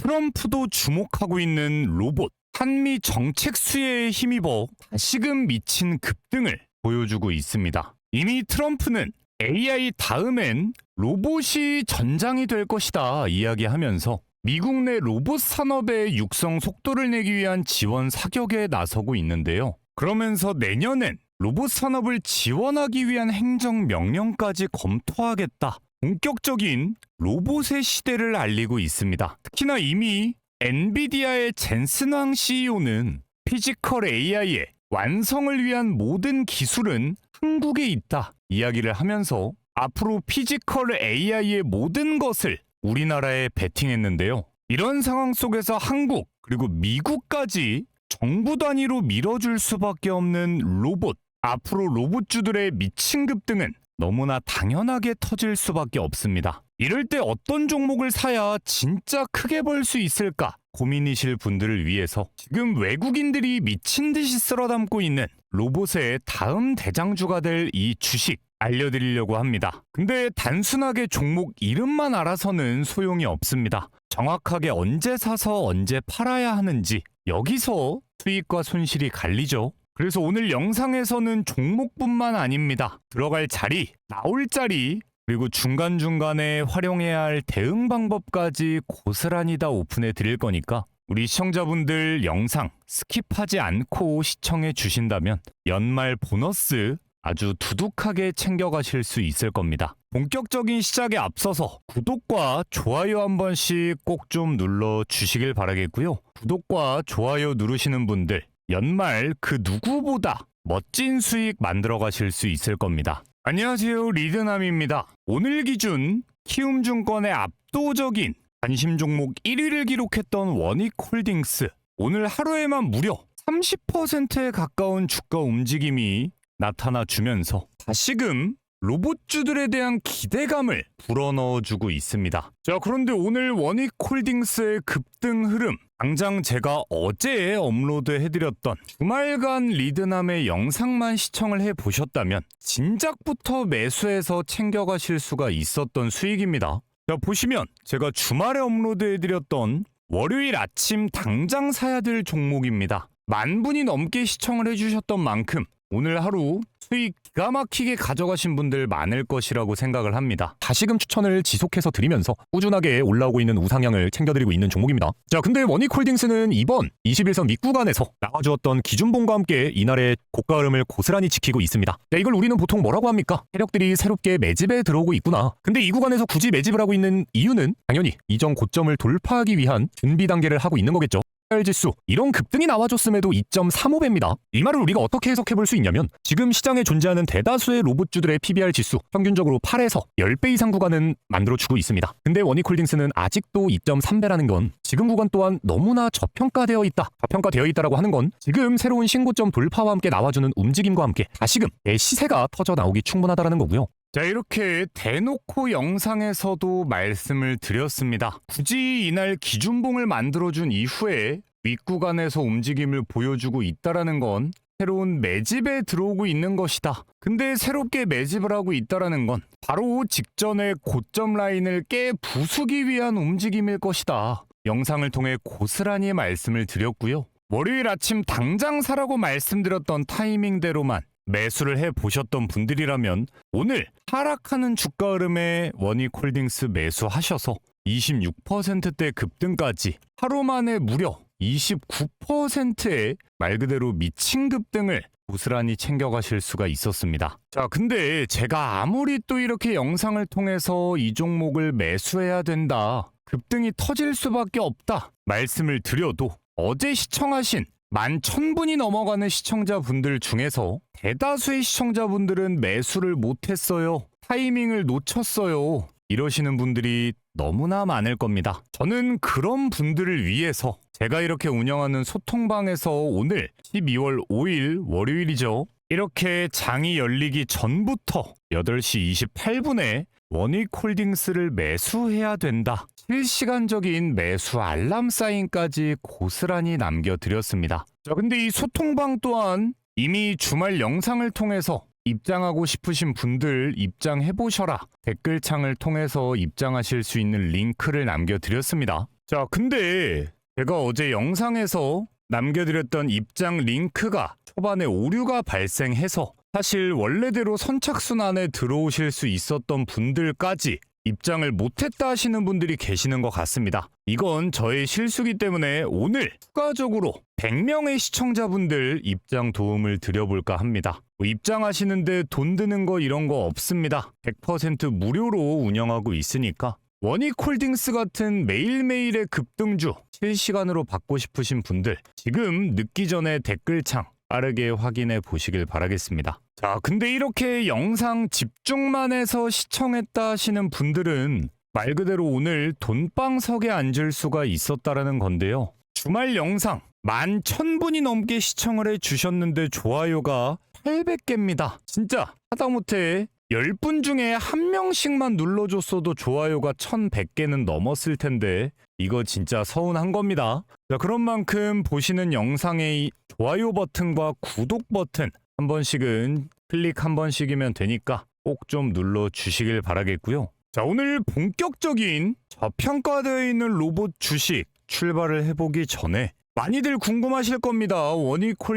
트럼프도 주목하고 있는 로봇. 한미 정책 수혜에 힘입어 다시금 미친 급등을 보여주고 있습니다. 이미 트럼프는 AI 다음엔 로봇이 전장이 될 것이다 이야기하면서 미국 내 로봇 산업의 육성 속도를 내기 위한 지원 사격에 나서고 있는데요. 그러면서 내년엔 로봇 산업을 지원하기 위한 행정명령까지 검토하겠다. 본격적인 로봇의 시대를 알리고 있습니다. 특히나 이미 엔비디아의 젠슨 황 CEO는 피지컬 AI의 완성을 위한 모든 기술은 한국에 있다 이야기를 하면서 앞으로 피지컬 AI의 모든 것을 우리나라에 베팅했는데요. 이런 상황 속에서 한국 그리고 미국까지 정부 단위로 밀어줄 수밖에 없는 로봇. 앞으로 로봇주들의 미친 급등은 너무나 당연하게 터질 수밖에 없습니다. 이럴 때 어떤 종목을 사야 진짜 크게 벌 수 있을까 고민이실 분들을 위해서 지금 외국인들이 미친 듯이 쓸어담고 있는 로봇의 다음 대장주가 될 이 주식 알려드리려고 합니다. 근데 단순하게 종목 이름만 알아서는 소용이 없습니다. 정확하게 언제 사서 언제 팔아야 하는지 여기서 수익과 손실이 갈리죠. 그래서 오늘 영상에서는 종목뿐만 아닙니다. 들어갈 자리, 나올 자리, 그리고 중간중간에 활용해야 할 대응 방법까지 고스란히 다 오픈해 드릴 거니까 우리 시청자분들 영상 스킵하지 않고 시청해 주신다면 연말 보너스 아주 두둑하게 챙겨가실 수 있을 겁니다. 본격적인 시작에 앞서서 구독과 좋아요 한 번씩 꼭 좀 눌러 주시길 바라겠고요. 구독과 좋아요 누르시는 분들 연말 그 누구보다 멋진 수익 만들어 가실 수 있을 겁니다. 안녕하세요, 리드남입니다. 오늘 기준 키움증권의 압도적인 관심 종목 1위를 기록했던 원익홀딩스, 오늘 하루에만 무려 30%에 가까운 주가 움직임이 나타나 주면서 다시금 로봇주들에 대한 기대감을 불어넣어주고 있습니다. 자, 그런데 오늘 원익홀딩스의 급등 흐름, 당장 제가 어제 업로드해드렸던 주말간 리드남의 영상만 시청을 해보셨다면 진작부터 매수해서 챙겨가실 수가 있었던 수익입니다. 자, 보시면 제가 주말에 업로드해드렸던 월요일 아침 당장 사야 될 종목입니다. 10,000분이 넘게 시청을 해주셨던 만큼 오늘 하루 수익 기가 막히게 가져가신 분들 많을 것이라고 생각을 합니다. 다시금 추천을 지속해서 드리면서 꾸준하게 올라오고 있는 우상향을 챙겨드리고 있는 종목입니다. 자, 근데 원익홀딩스는 이번 21선 밑구간에서 나와주었던 기준봉과 함께 이날의 고가 흐름을 고스란히 지키고 있습니다. 자, 이걸 우리는 보통 뭐라고 합니까? 세력들이 새롭게 매집에 들어오고 있구나. 근데 이 구간에서 굳이 매집을 하고 있는 이유는 당연히 이전 고점을 돌파하기 위한 준비 단계를 하고 있는 거겠죠. 지수 이런 급등이 나와줬음에도 2.35배입니다. 이 말을 우리가 어떻게 해석해 볼 수 있냐면 지금 시장에 존재하는 대다수의 로봇주들의 PBR 지수 평균적으로 8에서 10배 이상 구간은 만들어주고 있습니다. 근데 원익홀딩스는 아직도 2.3배라는 건 지금 구간 또한 너무나 저평가되어 있다. 저평가되어 있다라고 하는 건 지금 새로운 신고점 돌파와 함께 나와주는 움직임과 함께 다시금 내 시세가 터져 나오기 충분하다라는 거고요. 자, 이렇게 대놓고 영상에서도 말씀을 드렸습니다. 굳이 이날 기준봉을 만들어준 이후에 윗구간에서 움직임을 보여주고 있다라는 건 새로운 매집에 들어오고 있는 것이다. 근데 새롭게 매집을 하고 있다라는 건 바로 직전의 고점 라인을 깨 부수기 위한 움직임일 것이다. 영상을 통해 고스란히 말씀을 드렸고요. 월요일 아침 당장 사라고 말씀드렸던 타이밍대로만 매수를 해보셨던 분들이라면 오늘 하락하는 주가 흐름에 원익홀딩스 매수하셔서 26%대 급등까지 하루 만에 무려 29%의 말 그대로 미친 급등을 고스란히 챙겨가실 수가 있었습니다. 자, 근데 제가 아무리 또 이렇게 영상을 통해서 이 종목을 매수해야 된다, 급등이 터질 수밖에 없다 말씀을 드려도 어제 시청하신 11,000분이 넘어가는 시청자분들 중에서 대다수의 시청자분들은 매수를 못했어요. 타이밍을 놓쳤어요. 이러시는 분들이 너무나 많을 겁니다. 저는 그런 분들을 위해서 제가 이렇게 운영하는 소통방에서 오늘 12월 5일 월요일이죠. 이렇게 장이 열리기 전부터 8시 28분에 원익홀딩스를 매수해야 된다. 실시간적인 매수 알람 사인까지 고스란히 남겨드렸습니다. 자, 근데 이 소통방 또한 이미 주말 영상을 통해서 입장하고 싶으신 분들 입장해보셔라. 댓글창을 통해서 입장하실 수 있는 링크를 남겨드렸습니다. 자, 근데 제가 어제 영상에서 남겨드렸던 입장 링크가 초반에 오류가 발생해서 사실 원래대로 선착순 안에 들어오실 수 있었던 분들까지 입장을 못했다 하시는 분들이 계시는 것 같습니다. 이건 저의 실수기 때문에 오늘 추가적으로 100명의 시청자분들 입장 도움을 드려볼까 합니다. 입장하시는데 돈 드는 거 이런 거 없습니다. 100% 무료로 운영하고 있으니까 원익홀딩스 같은 매일매일의 급등주 실시간으로 받고 싶으신 분들 지금 늦기 전에 댓글창 빠르게 확인해 보시길 바라겠습니다. 자, 근데 이렇게 영상 집중만 해서 시청했다 하시는 분들은 말 그대로 오늘 돈방석에 앉을 수가 있었다라는 건데요. 주말 영상 11,000분이 넘게 시청을 해주셨는데 좋아요가 800개입니다. 진짜 하다못해 10분 중에 1명씩만 눌러줬어도 좋아요가 1100개는 넘었을 텐데 이거 진짜 서운한 겁니다. 자, 그런 만큼 보시는 영상의 좋아요 버튼과 구독 버튼 한 번씩은 클릭 한 번씩이면 되니까 꼭 좀 눌러주시길 바라겠고요. 자, 오늘 본격적인 저평가되어 있는 로봇 주식 출발을 해보기 전에 많이들 궁금하실 겁니다.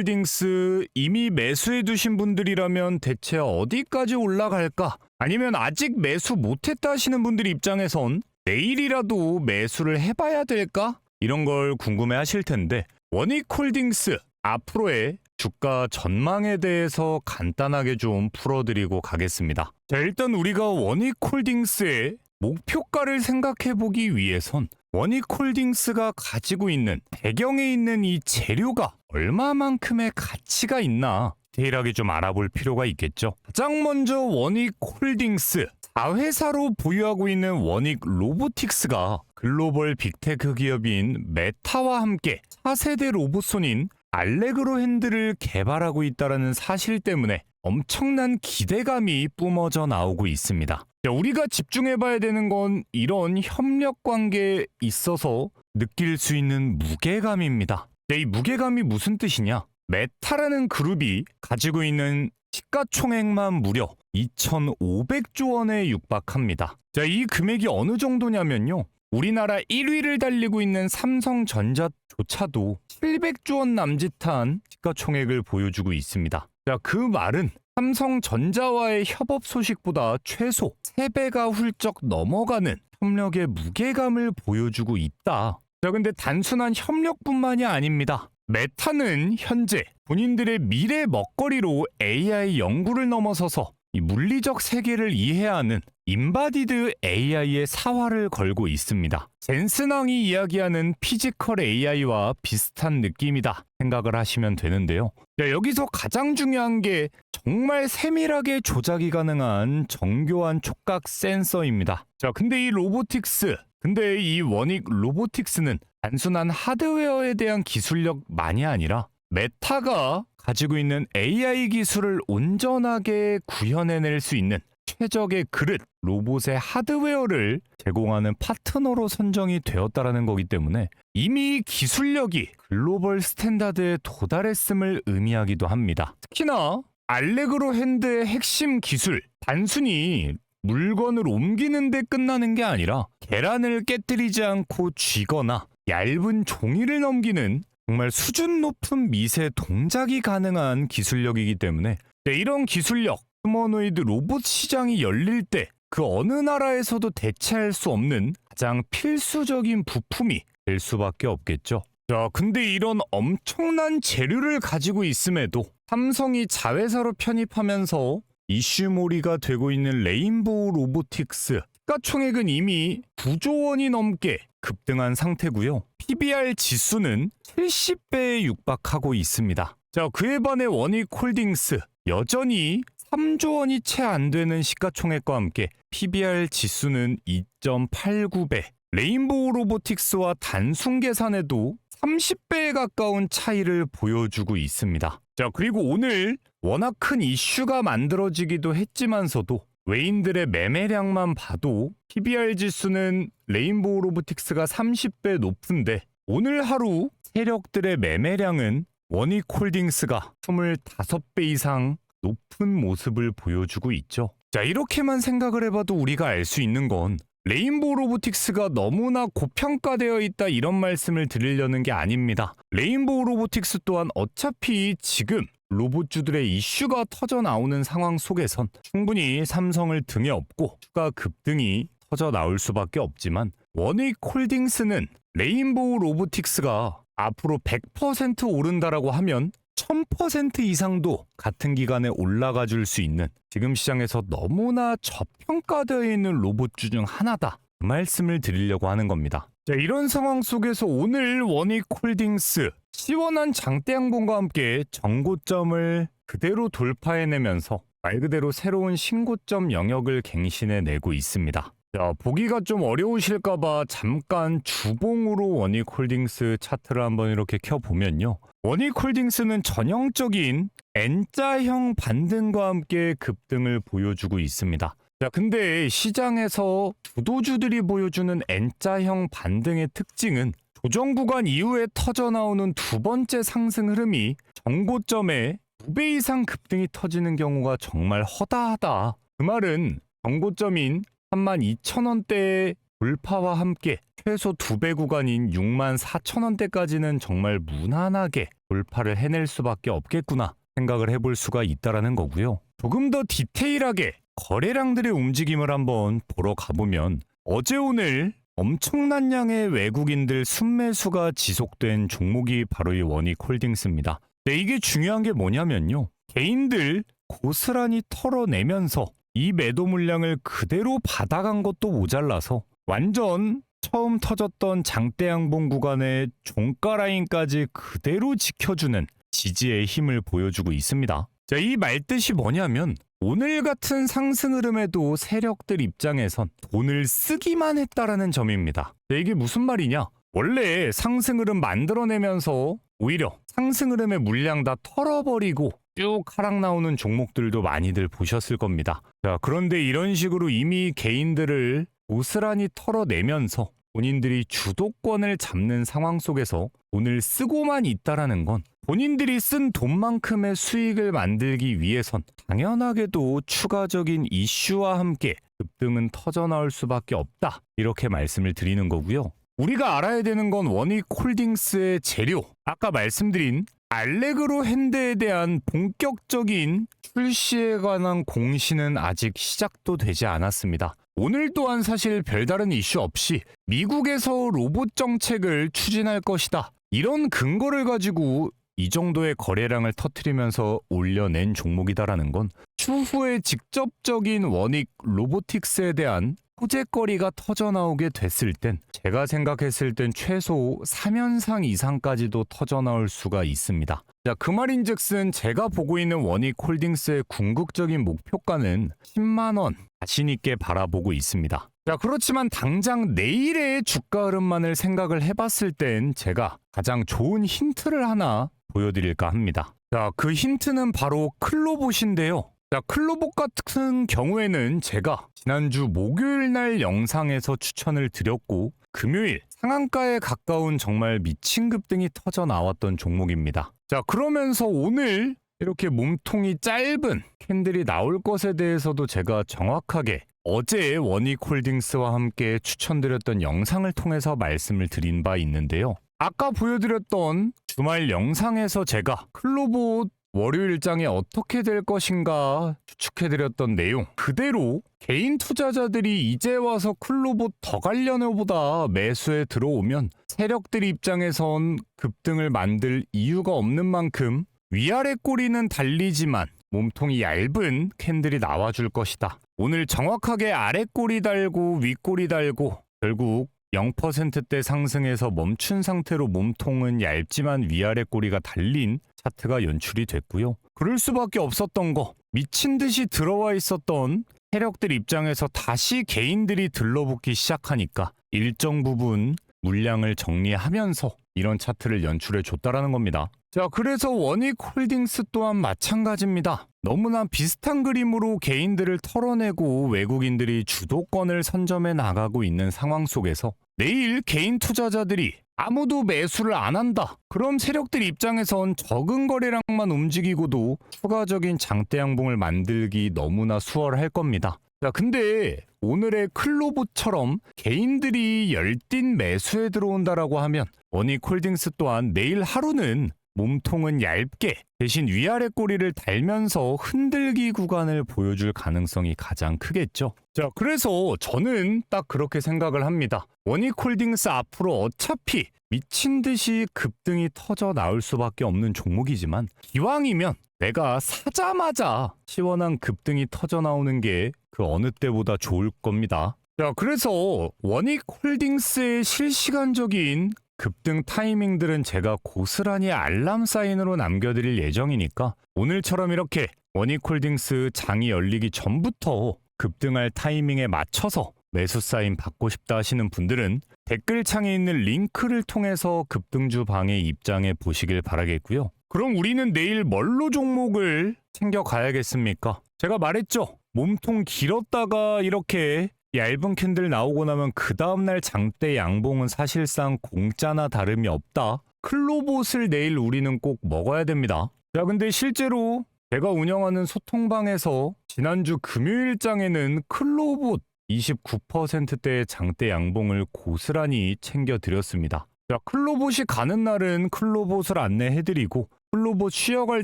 원익홀딩스 이미 매수해 두신 분들이라면 대체 어디까지 올라갈까? 아니면 아직 매수 못했다 하시는 분들 입장에선 내일이라도 매수를 해봐야 될까? 이런 걸 궁금해 하실 텐데 원익홀딩스 앞으로의 주가 전망에 대해서 간단하게 좀 풀어드리고 가겠습니다. 자, 일단 우리가 원익홀딩스의 목표가를 생각해 보기 위해선 원익홀딩스가 가지고 있는 배경에 있는 이 재료가 얼마만큼의 가치가 있나 디테일하게 좀 알아볼 필요가 있겠죠. 가장 먼저 원익홀딩스 4회사로 보유하고 있는 원익 로보틱스가 글로벌 빅테크 기업인 메타와 함께 4세대 로봇손인 알레그로 핸들을 개발하고 있다는 사실 때문에 엄청난 기대감이 뿜어져 나오고 있습니다. 자, 우리가 집중해봐야 되는 건 이런 협력 관계에 있어서 느낄 수 있는 무게감입니다. 자, 이 무게감이 무슨 뜻이냐? 메타라는 그룹이 가지고 있는 시가총액만 무려 2,500조 원에 육박합니다. 자, 이 금액이 어느 정도냐면요. 우리나라 1위를 달리고 있는 삼성전자조차도 700조 원 남짓한 시가총액을 보여주고 있습니다. 자, 그 말은 삼성전자와의 협업 소식보다 최소 3배가 훌쩍 넘어가는 협력의 무게감을 보여주고 있다. 자, 근데 단순한 협력뿐만이 아닙니다. 메타는 현재 본인들의 미래 먹거리로 AI 연구를 넘어서서 이 물리적 세계를 이해하는 인바디드 AI의 사활을 걸고 있습니다. 젠슨왕이 이야기하는 피지컬 AI와 비슷한 느낌이다 생각을 하시면 되는데요. 자, 여기서 가장 중요한 게 정말 세밀하게 조작이 가능한 정교한 촉각 센서입니다. 자, 근데 이 원익 로보틱스는 단순한 하드웨어에 대한 기술력만이 아니라 메타가 가지고 있는 AI 기술을 온전하게 구현해낼 수 있는 최적의 그릇, 로봇의 하드웨어를 제공하는 파트너로 선정이 되었다는 거기 때문에 이미 기술력이 글로벌 스탠다드에 도달했음을 의미하기도 합니다. 특히나 알레그로 핸드의 핵심 기술, 단순히 물건을 옮기는 데 끝나는 게 아니라 계란을 깨뜨리지 않고 쥐거나 얇은 종이를 넘기는 정말 수준 높은 미세 동작이 가능한 기술력이기 때문에 이런 기술력, 휴머노이드 로봇 시장이 열릴 때 그 어느 나라에서도 대체할 수 없는 가장 필수적인 부품이 될 수밖에 없겠죠. 자, 근데 이런 엄청난 재료를 가지고 있음에도 삼성이 자회사로 편입하면서 이슈몰이가 되고 있는 레인보우 로보틱스 시가총액은 이미 9조 원이 넘게 급등한 상태고요. PBR 지수는 70배에 육박하고 있습니다. 자, 그에 반해 원익홀딩스 여전히 3조 원이 채 안 되는 시가총액과 함께 PBR 지수는 2.89배, 레인보우 로보틱스와 단순 계산에도 30배에 가까운 차이를 보여주고 있습니다. 자, 그리고 오늘 워낙 큰 이슈가 만들어지기도 했지만서도 외인들의 매매량만 봐도 PBR 지수는 레인보우 로보틱스가 30배 높은데 오늘 하루 세력들의 매매량은 원익홀딩스가 25배 이상 높은 모습을 보여주고 있죠. 자, 이렇게만 생각을 해봐도 우리가 알 수 있는 건 레인보우 로보틱스가 너무나 고평가되어 있다 이런 말씀을 드리려는 게 아닙니다. 레인보우 로보틱스 또한 어차피 지금 로봇주들의 이슈가 터져 나오는 상황 속에선 충분히 삼성을 등에 업고 추가 급등이 터져 나올 수밖에 없지만 원익홀딩스는 레인보우 로보틱스가 앞으로 100% 오른다라고 하면 1000% 이상도 같은 기간에 올라가 줄 수 있는 지금 시장에서 너무나 저평가되어 있는 로봇주 중 하나다. 그 말씀을 드리려고 하는 겁니다. 자, 이런 상황 속에서 오늘 원익홀딩스 시원한 장대 양봉과 함께 정고점을 그대로 돌파해내면서 말 그대로 새로운 신고점 영역을 갱신해내고 있습니다. 자, 보기가 좀 어려우실까봐 잠깐 주봉으로 원익홀딩스 차트를 한번 이렇게 켜보면요. 원익홀딩스는 전형적인 N자형 반등과 함께 급등을 보여주고 있습니다. 자, 근데 시장에서 주도주들이 보여주는 N자형 반등의 특징은 조정 구간 이후에 터져 나오는 두 번째 상승 흐름이 정고점에 2배 이상 급등이 터지는 경우가 정말 허다하다. 그 말은 정고점인 32,000원대의 돌파와 함께 최소 2배 구간인 64,000원대까지는 정말 무난하게 돌파를 해낼 수밖에 없겠구나 생각을 해볼 수가 있다라는 거고요. 조금 더 디테일하게 거래량들의 움직임을 한번 보러 가보면 어제 오늘 엄청난 양의 외국인들 순매수가 지속된 종목이 바로 이 원익홀딩스입니다. 네, 이게 중요한 게 뭐냐면요. 개인들 고스란히 털어내면서 이 매도 물량을 그대로 받아간 것도 모자라서 완전 처음 터졌던 장대 양봉 구간의 종가 라인까지 그대로 지켜주는 지지의 힘을 보여주고 있습니다. 자, 이 말뜻이 뭐냐면 오늘 같은 상승 흐름에도 세력들 입장에선 돈을 쓰기만 했다라는 점입니다. 자, 이게 무슨 말이냐? 원래 상승 흐름 만들어내면서 오히려 상승 흐름의 물량 다 털어버리고 쭉 하락 나오는 종목들도 많이들 보셨을 겁니다. 자, 그런데 이런 식으로 이미 개인들을 고스란히 털어내면서 본인들이 주도권을 잡는 상황 속에서 돈을 쓰고만 있다라는 건 본인들이 쓴 돈만큼의 수익을 만들기 위해선 당연하게도 추가적인 이슈와 함께 급등은 터져나올 수밖에 없다. 이렇게 말씀을 드리는 거고요. 우리가 알아야 되는 건 원익홀딩스의 재료, 아까 말씀드린 알레그로 핸드에 대한 본격적인 출시에 관한 공시는 아직 시작도 되지 않았습니다. 오늘 또한 사실 별다른 이슈 없이 미국에서 로봇 정책을 추진할 것이다. 이런 근거를 가지고 이 정도의 거래량을 터뜨리면서 올려낸 종목이다라는 건 추후에 직접적인 원익 로보틱스에 대한 호재거리가 터져나오게 됐을 땐 제가 생각했을 땐 최소 3연상 이상까지도 터져나올 수가 있습니다. 자, 그 말인즉슨 제가 보고 있는 원익홀딩스의 궁극적인 목표가는 10만원 자신 있게 바라보고 있습니다. 자, 그렇지만 당장 내일의 주가 흐름만을 생각을 해봤을 땐 제가 가장 좋은 힌트를 하나 보여드릴까 합니다. 자, 그 힌트는 바로 클로봇인데요. 자, 클로봇 같은 경우에는 제가 지난주 목요일 날 영상에서 추천을 드렸고 금요일 상한가에 가까운 정말 미친 급등이 터져 나왔던 종목입니다. 자, 그러면서 오늘 이렇게 몸통이 짧은 캔들이 나올 것에 대해서도 제가 정확하게 어제 원익홀딩스와 함께 추천드렸던 영상을 통해서 말씀을 드린 바 있는데요. 아까 보여드렸던 주말 영상에서 제가 클로봇 월요일장에 어떻게 될 것인가 추측해드렸던 내용 그대로 개인 투자자들이 이제 와서 클로봇 더 가려나보다 매수에 들어오면 세력들 입장에선 급등을 만들 이유가 없는 만큼 위아래 꼬리는 달리지만 몸통이 얇은 캔들이 나와줄 것이다. 오늘 정확하게 아래 꼬리 달고 윗꼬리 달고 결국 0%대 상승해서 멈춘 상태로 몸통은 얇지만 위아래 꼬리가 달린 차트가 연출이 됐고요. 그럴 수밖에 없었던 거 미친 듯이 들어와 있었던 세력들 입장에서 다시 개인들이 들러붙기 시작하니까 일정 부분 물량을 정리하면서 이런 차트를 연출해 줬다라는 겁니다. 자, 그래서 원익홀딩스 또한 마찬가지입니다. 너무나 비슷한 그림으로 개인들을 털어내고 외국인들이 주도권을 선점해 나가고 있는 상황 속에서 내일 개인 투자자들이 아무도 매수를 안 한다. 그럼 세력들 입장에선 적은 거래량만 움직이고도 추가적인 장대 양봉을 만들기 너무나 수월할 겁니다. 자, 근데 오늘의 클로봇처럼 개인들이 열띤 매수에 들어온다라고 하면 원익홀딩스 또한 내일 하루는 몸통은 얇게 대신 위아래 꼬리를 달면서 흔들기 구간을 보여줄 가능성이 가장 크겠죠. 자, 그래서 저는 딱 그렇게 생각을 합니다. 원익홀딩스 앞으로 어차피 미친 듯이 급등이 터져 나올 수밖에 없는 종목이지만 기왕이면 내가 사자마자 시원한 급등이 터져 나오는 게 그 어느 때보다 좋을 겁니다. 자, 그래서 원익홀딩스의 실시간적인 급등 타이밍들은 제가 고스란히 알람 사인으로 남겨드릴 예정이니까 오늘처럼 이렇게 원익홀딩스 장이 열리기 전부터 급등할 타이밍에 맞춰서 매수 사인 받고 싶다 하시는 분들은 댓글창에 있는 링크를 통해서 급등주 방에 입장해 보시길 바라겠고요. 그럼 우리는 내일 뭘로 종목을 챙겨 가야겠습니까? 제가 말했죠. 몸통 길었다가 이렇게 얇은 캔들 나오고 나면 그 다음날 장대 양봉은 사실상 공짜나 다름이 없다. 클로봇을 내일 우리는 꼭 먹어야 됩니다. 자, 근데 실제로 제가 운영하는 소통방에서 지난주 금요일장에는 클로봇 29%대의 장대 양봉을 고스란히 챙겨드렸습니다. 자, 클로봇이 가는 날은 클로봇을 안내해드리고 클로봇 쉬어갈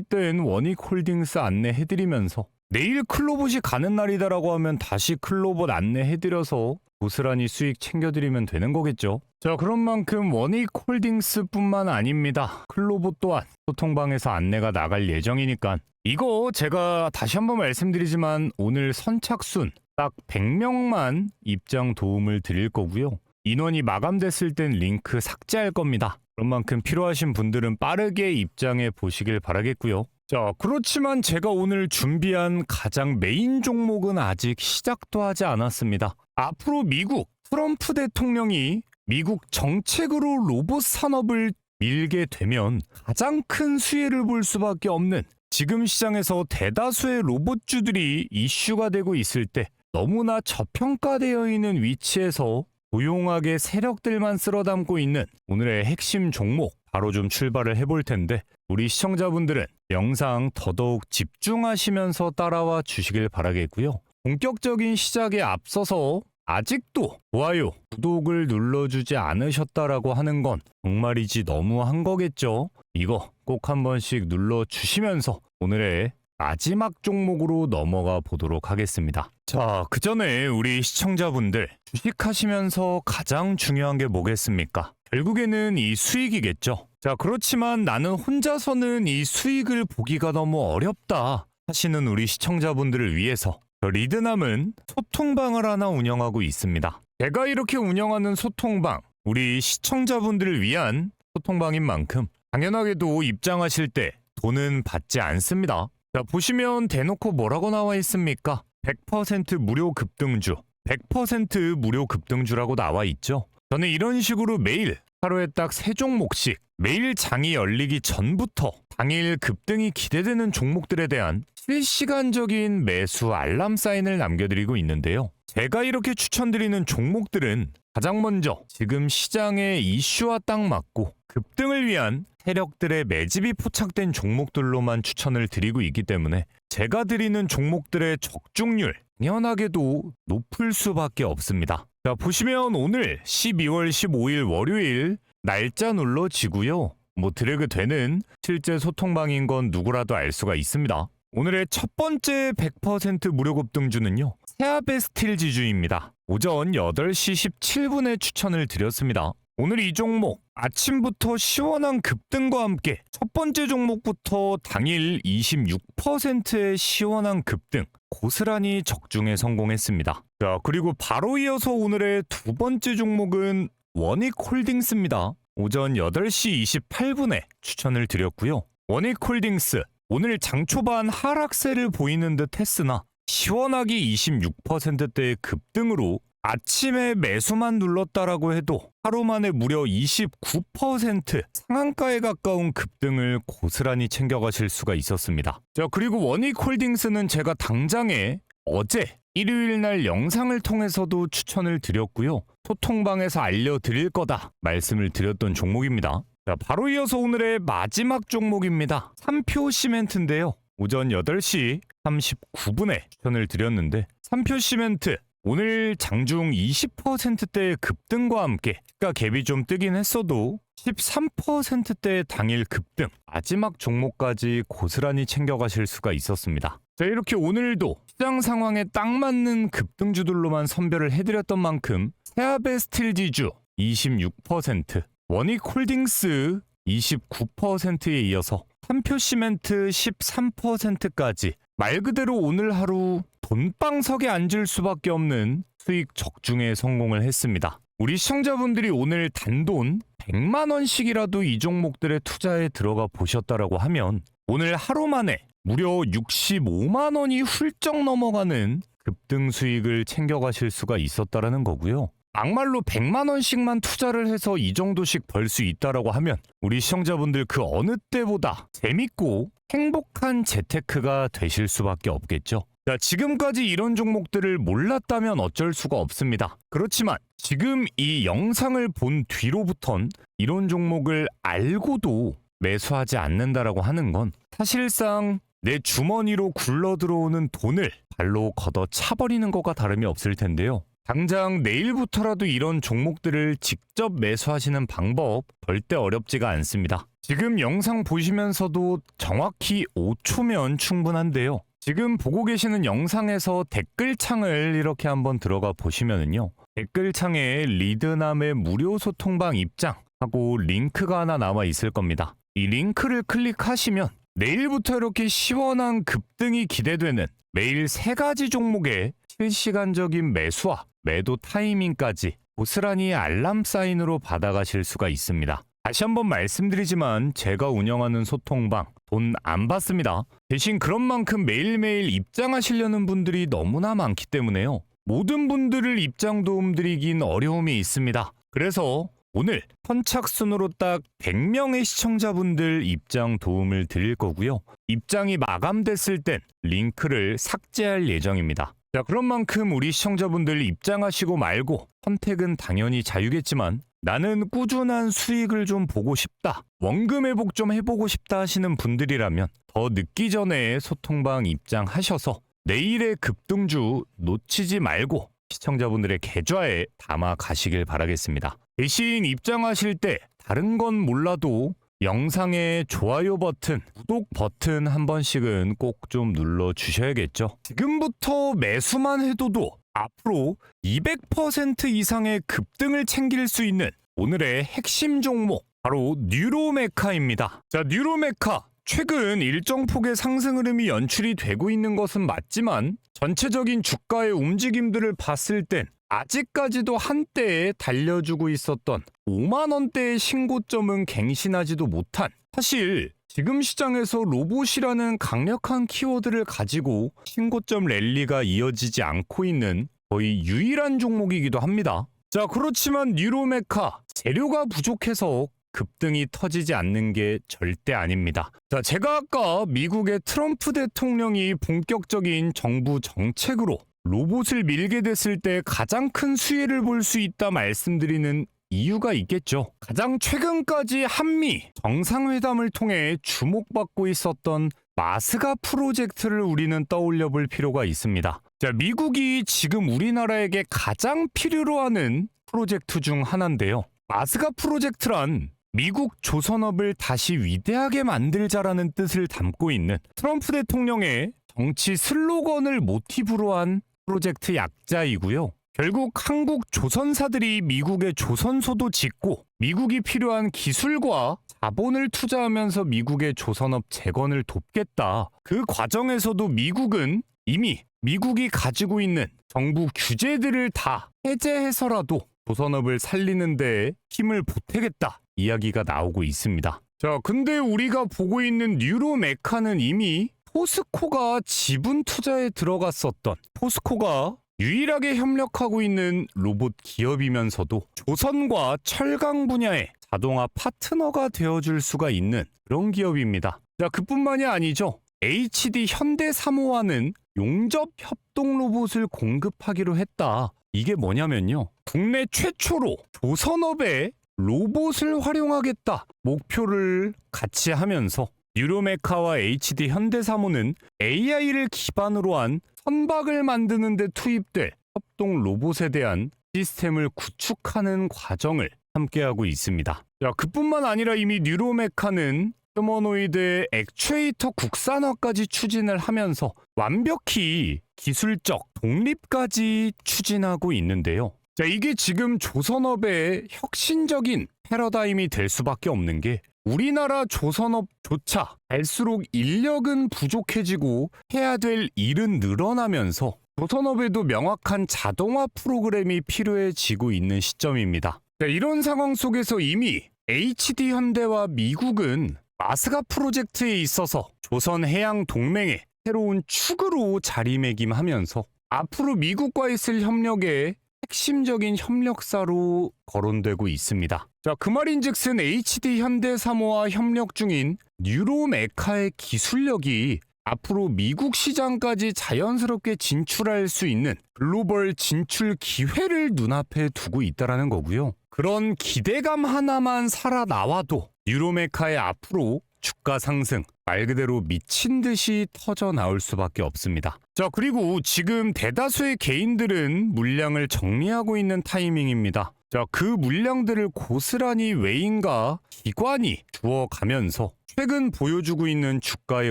땐 원익홀딩스 안내해드리면서 내일 클로봇이 가는 날이다라고 하면 다시 클로봇 안내해드려서 고스란히 수익 챙겨드리면 되는 거겠죠. 자, 그런 만큼 원익홀딩스뿐만 아닙니다. 클로봇 또한 소통방에서 안내가 나갈 예정이니까 이거 제가 다시 한번 말씀드리지만 오늘 선착순 딱 100명만 입장 도움을 드릴 거고요. 인원이 마감됐을 땐 링크 삭제할 겁니다. 그런 만큼 필요하신 분들은 빠르게 입장해 보시길 바라겠고요. 자, 그렇지만 제가 오늘 준비한 가장 메인 종목은 아직 시작도 하지 않았습니다. 앞으로 미국 트럼프 대통령이 미국 정책으로 로봇 산업을 밀게 되면 가장 큰 수혜를 볼 수밖에 없는 지금 시장에서 대다수의 로봇주들이 이슈가 되고 있을 때 너무나 저평가되어 있는 위치에서 조용하게 세력들만 쓸어담고 있는 오늘의 핵심 종목 바로 좀 출발을 해볼 텐데 우리 시청자분들은 영상 더더욱 집중하시면서 따라와 주시길 바라겠고요. 본격적인 시작에 앞서서 아직도 좋아요, 구독을 눌러주지 않으셨다라고 하는 건 정말이지 너무한 거겠죠? 이거 꼭 한 번씩 눌러주시면서 오늘의 마지막 종목으로 넘어가 보도록 하겠습니다. 자, 그 전에 우리 시청자분들 주식하시면서 가장 중요한 게 뭐겠습니까? 결국에는 이 수익이겠죠. 자, 그렇지만 나는 혼자서는 이 수익을 보기가 너무 어렵다 하시는 우리 시청자분들을 위해서 리드남은 소통방을 하나 운영하고 있습니다. 제가 이렇게 운영하는 소통방, 우리 시청자분들을 위한 소통방인 만큼 당연하게도 입장하실 때 돈은 받지 않습니다. 자, 보시면 대놓고 뭐라고 나와 있습니까? 100% 무료 급등주, 100% 무료 급등주라고 나와 있죠. 저는 이런 식으로 매일 하루에 딱 3종목씩 매일 장이 열리기 전부터 당일 급등이 기대되는 종목들에 대한 실시간적인 매수 알람 사인을 남겨드리고 있는데요. 제가 이렇게 추천드리는 종목들은 가장 먼저 지금 시장의 이슈와 딱 맞고 급등을 위한 세력들의 매집이 포착된 종목들로만 추천을 드리고 있기 때문에 제가 드리는 종목들의 적중률 당연하게도 높을 수밖에 없습니다. 자, 보시면 오늘 12월 15일 월요일 날짜 눌러지고요. 드래그 되는 실제 소통방인 건 누구라도 알 수가 있습니다. 오늘의 첫 번째 100% 무료 급등주는요. 세아베스틸 지주입니다. 오전 8시 17분에 추천을 드렸습니다. 오늘 이 종목 아침부터 시원한 급등과 함께 첫 번째 종목부터 당일 26%의 시원한 급등 고스란히 적중에 성공했습니다. 자, 그리고 바로 이어서 오늘의 두 번째 종목은 원익홀딩스입니다. 오전 8시 28분에 추천을 드렸고요. 원익홀딩스 오늘 장 초반 하락세를 보이는 듯 했으나 시원하게 26%대의 급등으로 아침에 매수만 눌렀다라고 해도 하루 만에 무려 29% 상한가에 가까운 급등을 고스란히 챙겨가실 수가 있었습니다. 자, 그리고 원익홀딩스는 제가 당장에 어제 일요일 날 영상을 통해서도 추천을 드렸고요. 소통방에서 알려드릴 거다 말씀을 드렸던 종목입니다. 자, 바로 이어서 오늘의 마지막 종목입니다. 3표 시멘트인데요. 오전 8시 39분에 추천을 드렸는데 한표 시멘트 오늘 장중 20%대의 급등과 함께 시가 갭이 좀 뜨긴 했어도 13%대의 당일 급등, 마지막 종목까지 고스란히 챙겨가실 수가 있었습니다. 자, 이렇게 오늘도 시장 상황에 딱 맞는 급등주들로만 선별을 해드렸던 만큼 세아베 스틸 지주 26%, 원익홀딩스 29%에 이어서 한표 시멘트 13%까지 말 그대로 오늘 하루 돈방석에 앉을 수밖에 없는 수익 적중에 성공을 했습니다. 우리 시청자분들이 오늘 단돈 100만 원씩이라도 이 종목들의 투자에 들어가 보셨다라고 하면 오늘 하루 만에 무려 65만 원이 훌쩍 넘어가는 급등 수익을 챙겨가실 수가 있었다라는 거고요. 막말로 100만 원씩만 투자를 해서 이 정도씩 벌 수 있다라고 하면 우리 시청자분들 그 어느 때보다 재밌고 행복한 재테크가 되실 수밖에 없겠죠. 자, 지금까지 이런 종목들을 몰랐다면 어쩔 수가 없습니다. 그렇지만 지금 이 영상을 본 뒤로부턴 이런 종목을 알고도 매수하지 않는다라고 하는 건 사실상 내 주머니로 굴러 들어오는 돈을 발로 걷어 차버리는 것과 다름이 없을 텐데요. 당장 내일부터라도 이런 종목들을 직접 매수하시는 방법 절대 어렵지가 않습니다. 지금 영상 보시면서도 정확히 5초면 충분한데요. 지금 보고 계시는 영상에서 댓글창을 이렇게 한번 들어가 보시면은요. 댓글창에 리드남의 무료 소통방 입장하고 링크가 하나 나와 있을 겁니다. 이 링크를 클릭하시면 내일부터 이렇게 시원한 급등이 기대되는 매일 3가지 종목의 실시간적인 매수와 매도 타이밍까지 고스란히 알람 사인으로 받아가실 수가 있습니다. 다시 한번 말씀드리지만 제가 운영하는 소통방 돈 안 받습니다. 대신 그런 만큼 매일매일 입장하시려는 분들이 너무나 많기 때문에요. 모든 분들을 입장 도움 드리긴 어려움이 있습니다. 그래서 오늘 선착순으로 딱 100명의 시청자분들 입장 도움을 드릴 거고요. 입장이 마감됐을 땐 링크를 삭제할 예정입니다. 자, 그런 만큼 우리 시청자분들 입장하시고 말고 선택은 당연히 자유겠지만 나는 꾸준한 수익을 좀 보고 싶다, 원금 회복 좀 해보고 싶다 하시는 분들이라면 더 늦기 전에 소통방 입장하셔서 내일의 급등주 놓치지 말고 시청자분들의 계좌에 담아 가시길 바라겠습니다. 대신 입장하실 때 다른 건 몰라도 영상의 좋아요 버튼, 구독 버튼 한 번씩은 꼭 좀 눌러 주셔야겠죠. 지금부터 매수만 해도도 앞으로 200% 이상의 급등을 챙길 수 있는 오늘의 핵심 종목 바로 뉴로메카입니다. 자, 뉴로메카 최근 일정 폭의 상승 흐름이 연출이 되고 있는 것은 맞지만 전체적인 주가의 움직임들을 봤을 땐 아직까지도 한때에 달려주고 있었던 5만 원대의 신고점은 갱신하지도 못한, 사실 지금 시장에서 로봇이라는 강력한 키워드를 가지고 신고점 랠리가 이어지지 않고 있는 거의 유일한 종목이기도 합니다. 자, 그렇지만 뉴로메카 재료가 부족해서 급등이 터지지 않는 게 절대 아닙니다. 자, 제가 아까 미국의 트럼프 대통령이 본격적인 정부 정책으로 로봇을 밀게 됐을 때 가장 큰 수혜를 볼 수 있다 말씀드리는 이유가 있겠죠. 가장 최근까지 한미 정상회담을 통해 주목받고 있었던 마스가 프로젝트를 우리는 떠올려 볼 필요가 있습니다. 자, 미국이 지금 우리나라에게 가장 필요로 하는 프로젝트 중 하나인데요. 마스가 프로젝트란 미국 조선업을 다시 위대하게 만들자라는 뜻을 담고 있는 트럼프 대통령의 정치 슬로건을 모티브로 한 프로젝트 약자이고요. 결국 한국 조선사들이 미국의 조선소도 짓고 미국이 필요한 기술과 자본을 투자하면서 미국의 조선업 재건을 돕겠다. 그 과정에서도 미국은 이미 미국이 가지고 있는 정부 규제들을 다 해제해서라도 조선업을 살리는 데 힘을 보태겠다 이야기가 나오고 있습니다. 자, 근데 우리가 보고 있는 뉴로메카는 이미 포스코가 지분 투자에 들어갔었던, 포스코가 유일하게 협력하고 있는 로봇 기업이면서도 조선과 철강 분야의 자동화 파트너가 되어줄 수가 있는 그런 기업입니다. 자, 그뿐만이 아니죠. HD 현대사모와는 용접 협동 로봇을 공급하기로 했다. 이게 뭐냐면요, 국내 최초로 조선업에 로봇을 활용하겠다 목표를 같이 하면서 뉴로메카와 HD 현대사모는 AI를 기반으로 한 선박을 만드는 데 투입될 협동 로봇에 대한 시스템을 구축하는 과정을 함께하고 있습니다. 자, 그뿐만 아니라 이미 뉴로메카는 휴머노이드의 액추에이터 국산화까지 추진을 하면서 완벽히 기술적 독립까지 추진하고 있는데요. 자, 이게 지금 조선업의 혁신적인 패러다임이 될 수밖에 없는 게 우리나라 조선업조차 갈수록 인력은 부족해지고 해야 될 일은 늘어나면서 조선업에도 명확한 자동화 프로그램이 필요해지고 있는 시점입니다. 자, 이런 상황 속에서 이미 HD 현대와 미국은 마스가 프로젝트에 있어서 조선해양 동맹의 새로운 축으로 자리매김하면서 앞으로 미국과 있을 협력에 핵심적인 협력사로 거론되고 있습니다. 자, 그 말인즉슨 HD 현대사모와 협력 중인 뉴로메카의 기술력이 앞으로 미국 시장까지 자연스럽게 진출할 수 있는 글로벌 진출 기회를 눈앞에 두고 있다는 거고요. 그런 기대감 하나만 살아나와도 뉴로메카의 앞으로 주가 상승 말 그대로 미친 듯이 터져 나올 수밖에 없습니다. 자, 그리고 지금 대다수의 개인들은 물량을 정리하고 있는 타이밍입니다. 자, 그 물량들을 고스란히 외인과 기관이 주어가면서 최근 보여주고 있는 주가의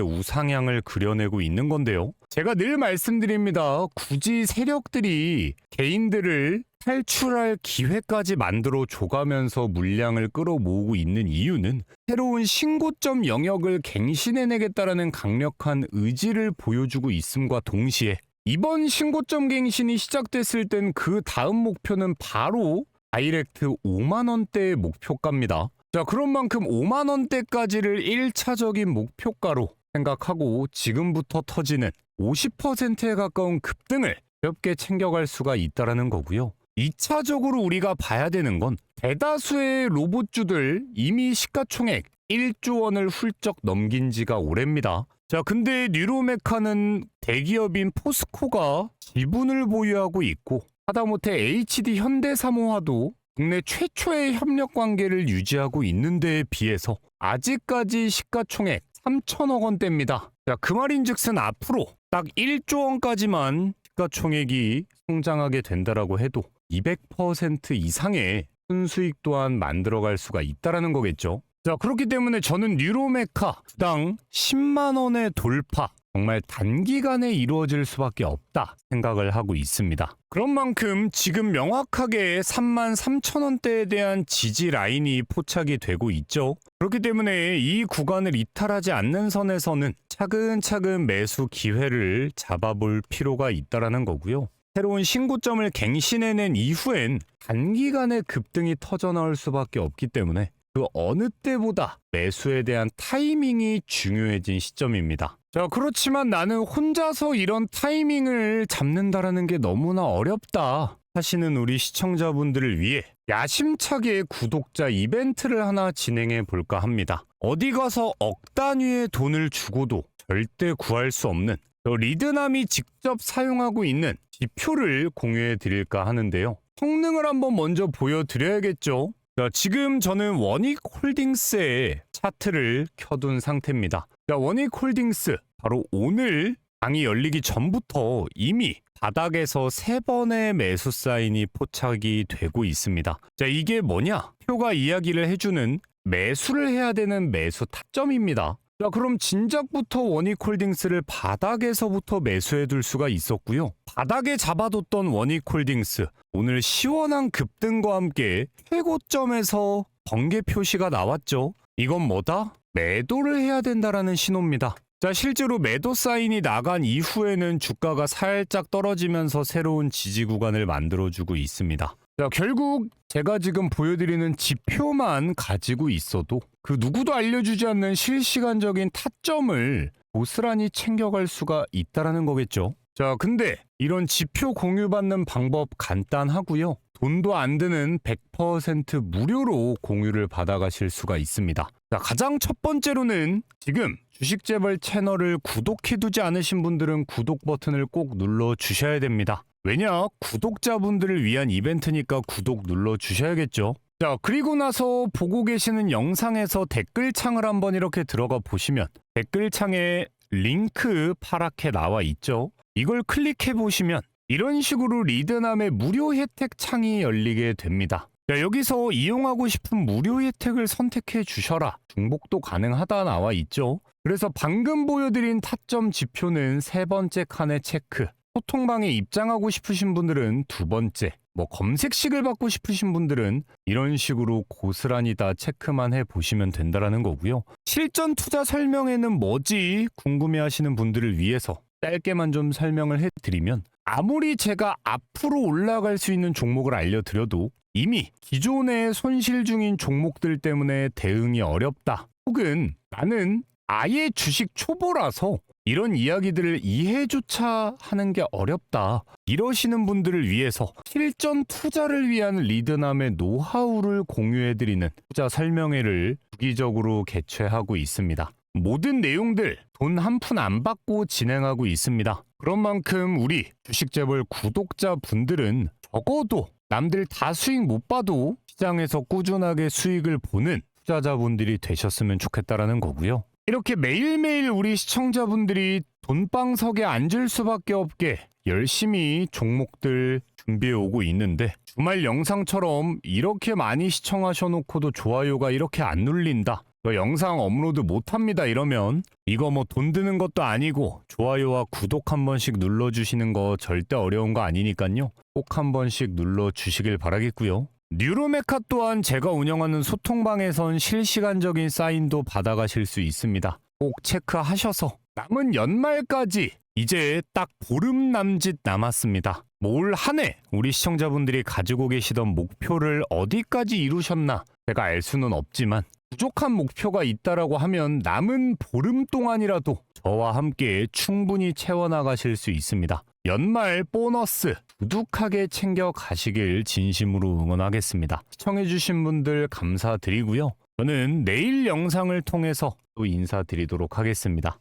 우상향을 그려내고 있는 건데요. 제가 늘 말씀드립니다. 굳이 세력들이 개인들을 탈출할 기회까지 만들어 줘가면서 물량을 끌어모으고 있는 이유는 새로운 신고점 영역을 갱신해내겠다라는 강력한 의지를 보여주고 있음과 동시에 이번 신고점 갱신이 시작됐을 땐 그 다음 목표는 바로 다이렉트 5만원대의 목표가입니다. 자, 그런 만큼 5만원대까지를 1차적인 목표가로 생각하고 지금부터 터지는 50%에 가까운 급등을 가볍게 챙겨갈 수가 있다는 거고요. 2차적으로 우리가 봐야 되는 건 대다수의 로봇주들 이미 시가총액 1조 원을 훌쩍 넘긴 지가 오래입니다. 자, 근데 뉴로메카는 대기업인 포스코가 지분을 보유하고 있고 하다못해 HD 현대사모와도 국내 최초의 협력 관계를 유지하고 있는 데에 비해서 아직까지 시가총액 3천억 원대입니다. 자, 그 말인즉슨 앞으로 딱 1조 원까지만 시가총액이 성장하게 된다라고 해도 200% 이상의 순수익 또한 만들어갈 수가 있다라는 거겠죠. 자, 그렇기 때문에 저는 뉴로메카 당 10만 원의 돌파 정말 단기간에 이루어질 수밖에 없다 생각을 하고 있습니다. 그런 만큼 지금 명확하게 33,000원대에 대한 지지 라인이 포착이 되고 있죠. 그렇기 때문에 이 구간을 이탈하지 않는 선에서는 차근차근 매수 기회를 잡아볼 필요가 있다라는 거고요. 새로운 신고점을 갱신해낸 이후엔 단기간에 급등이 터져나올 수밖에 없기 때문에 그 어느 때보다 매수에 대한 타이밍이 중요해진 시점입니다. 자, 그렇지만 나는 혼자서 이런 타이밍을 잡는다라는 게 너무나 어렵다 하시는 우리 시청자분들을 위해 야심차게 구독자 이벤트를 하나 진행해 볼까 합니다. 어디 가서 억 단위의 돈을 주고도 절대 구할 수 없는 리드남이 직접 사용하고 있는 지표를 공유해 드릴까 하는데요. 성능을 한번 먼저 보여드려야겠죠. 자, 지금 저는 원익홀딩스의 차트를 켜둔 상태입니다. 자, 원익홀딩스 바로 오늘 장이 열리기 전부터 이미 바닥에서 3번의 매수 사인이 포착이 되고 있습니다. 자, 이게 뭐냐? 표가 이야기를 해주는 매수를 해야 되는 매수 타점입니다. 자, 그럼 진작부터 원익홀딩스를 바닥에서부터 매수해둘 수가 있었고요. 바닥에 잡아뒀던 원익홀딩스 오늘 시원한 급등과 함께 최고점에서 번개 표시가 나왔죠. 이건 뭐다? 매도를 해야 된다라는 신호입니다. 자, 실제로 매도 사인이 나간 이후에는 주가가 살짝 떨어지면서 새로운 지지 구간을 만들어주고 있습니다. 자, 결국 제가 지금 보여드리는 지표만 가지고 있어도 그 누구도 알려주지 않는 실시간적인 타점을 고스란히 챙겨갈 수가 있다라는 거겠죠. 자, 근데 이런 지표 공유받는 방법 간단하고요. 돈도 안 드는 100% 무료로 공유를 받아가실 수가 있습니다. 자, 가장 첫 번째로는 지금 주식재벌 채널을 구독해두지 않으신 분들은 구독 버튼을 꼭 눌러주셔야 됩니다. 왜냐? 구독자분들을 위한 이벤트니까 구독 눌러주셔야겠죠. 자, 그리고 나서 보고 계시는 영상에서 댓글창을 한번 이렇게 들어가 보시면 댓글창에 링크 파랗게 나와 있죠. 이걸 클릭해 보시면 이런 식으로 리드남의 무료 혜택 창이 열리게 됩니다. 자, 여기서 이용하고 싶은 무료 혜택을 선택해 주셔라. 중복도 가능하다 나와 있죠. 그래서 방금 보여드린 타점 지표는 세 번째 칸에 체크, 소통방에 입장하고 싶으신 분들은 두 번째, 검색식을 받고 싶으신 분들은 이런 식으로 고스란히 다 체크만 해보시면 된다라는 거고요. 실전 투자 설명에는 뭐지 궁금해하시는 분들을 위해서 짧게만 좀 설명을 해드리면, 아무리 제가 앞으로 올라갈 수 있는 종목을 알려드려도 이미 기존에 손실 중인 종목들 때문에 대응이 어렵다, 혹은 나는 아예 주식 초보라서 이런 이야기들을 이해조차 하는 게 어렵다, 이러시는 분들을 위해서 실전 투자를 위한 리드남의 노하우를 공유해드리는 투자 설명회를 주기적으로 개최하고 있습니다. 모든 내용들 돈 한 푼 안 받고 진행하고 있습니다. 그런 만큼 우리 주식재벌 구독자분들은 적어도 남들 다 수익 못 봐도 시장에서 꾸준하게 수익을 보는 투자자분들이 되셨으면 좋겠다라는 거고요. 이렇게 매일매일 우리 시청자분들이 돈방석에 앉을 수밖에 없게 열심히 종목들 준비해 오고 있는데, 주말 영상처럼 이렇게 많이 시청하셔놓고도 좋아요가 이렇게 안 눌린다, 영상 업로드 못합니다 이러면 이거 돈 드는 것도 아니고 좋아요와 구독 한 번씩 눌러주시는 거 절대 어려운 거 아니니까요. 꼭 한 번씩 눌러주시길 바라겠고요. 뉴로메카 또한 제가 운영하는 소통방에선 실시간적인 사인도 받아가실 수 있습니다. 꼭 체크하셔서 남은 연말까지 이제 딱 보름 남짓 남았습니다. 올 한 해 우리 시청자분들이 가지고 계시던 목표를 어디까지 이루셨나 제가 알 수는 없지만, 부족한 목표가 있다라고 하면 남은 보름 동안이라도 저와 함께 충분히 채워나가실 수 있습니다. 연말 보너스 두둑하게 챙겨 가시길 진심으로 응원하겠습니다. 시청해주신 분들 감사드리고요. 저는 내일 영상을 통해서 또 인사드리도록 하겠습니다.